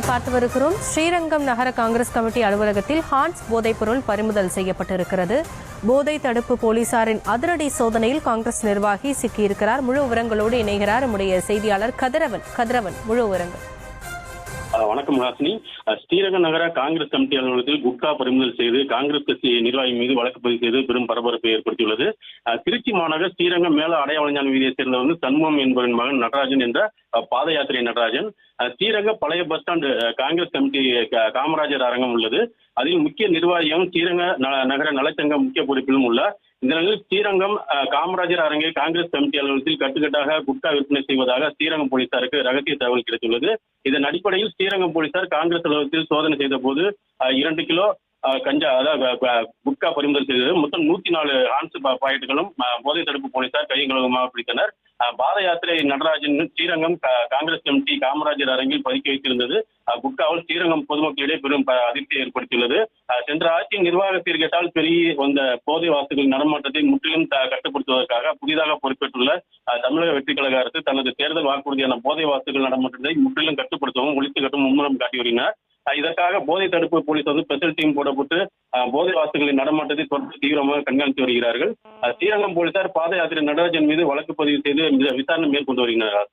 பார்த்து வருகிறோம். ஸ்ரீரங்கம் நகர காங்கிரஸ் கமிட்டி அலுவலகத்தில் ஹான்ஸ் போதைப்பொருள் பறிமுதல் செய்யப்பட்டிருக்கிறது. போதை தடுப்பு போலீசாரின் அதிரடி சோதனையில் காங்கிரஸ் நிர்வாகி சிக்கியிருக்கிறார். முழு விவரங்களோடு இணைகிறார் நம்முடைய செய்தியாளர் கதிரவன். முழு விவரங்கள். வணக்கம் ஹாசினி. ஸ்ரீரங்கம் நகர காங்கிரஸ் கமிட்டி அலுவலகத்தில் குட்கா பறிமுதல் செய்து காங்கிரஸ் கட்சி நிர்வாகி மீது வழக்கு பதிவு செய்து பெரும் பரபரப்பை ஏற்படுத்தியுள்ளது. திருச்சி மாநகர் ஸ்ரீரங்கம் மேல அடையாளஞான வீதியை சேர்ந்தவர் சண்முகம் என்பவரின் மகன் நடராஜன் என்ற பாத யாத்திரை நடராஜன். ஸ்ரீரங்க பழைய bus stand Congress committee Kamarajar அரங்கம் உள்ளது. அதில் முக்கிய நிர்வாகியும் ஸ்ரீரங்க நகர நலச்சங்க முக்கிய பொறுப்பிலும் உள்ள இந்த நிலையில் ஸ்ரீரங்கம் காமராஜர் அரங்கை காங்கிரஸ் கமிட்டி அலுவலகத்தில் கட்டுக்கட்டாக குட்கா விற்பனை செய்வதாக ஸ்ரீரங்கம் போலீசாருக்கு ரகசிய தகவல் கிடைத்துள்ளது. இதன் அடிப்படையில் ஸ்ரீரங்கம் போலீசார் காங்கிரஸ் அலுவலகத்தில் சோதனை செய்த போது 2 கிலோ கஞ்சா அதாவது குட்கா பறிமுதல் செய்தது. மொத்தம் 104 ஹான்ஸ் பாக்கெட்டுகளும் போதை தடுப்பு போலீசார் கையகலமாக பிடித்தனர். பாத யாத்திரை நடராஜன் ஸ்ரீரங்கம் காங்கிரஸ் கமிட்டி காமராஜர் அரங்கில் பதுக்கி வைத்திருந்தது குட்காவில் ஸ்ரீரங்கம் பொதுமக்களிடையே பெரும் அதிர்ச்சியை ஏற்படுத்தியுள்ளது. சென்ற ஆட்சியின் நிர்வாக சீர்கேட்டால் பெரிய வந்த போதை வாசுகளின் நடமாட்டத்தை முற்றிலும் கட்டுப்படுத்துவதற்காக புதிதாக பொறுப்பேற்றுள்ள தமிழக வெற்றி கழக அரசு தனது தேர்தல் வாக்குறுதியான போதை வாசுகள் நடமாட்டத்தை முற்றிலும் கட்டுப்படுத்தவும் ஒழித்து கட்டும் மும்முரம் காட்டி வருகின்றனர். இதற்காக போதை தடுப்பு போலீஸ் ஸ்பெஷல் டீம் போடப்பட்டு போதை வாசுகளின் நடமாட்டத்தை தொடர்ந்து தீவிரமாக கண்காணித்து வருகிறார்கள். ஸ்ரீரங்கம் போலீசார் பாத யாத்திரை நடராஜன் மீது வழக்கு பதிவு செய்து விசாரணை மேற்கொண்டு வருகின்றனர்.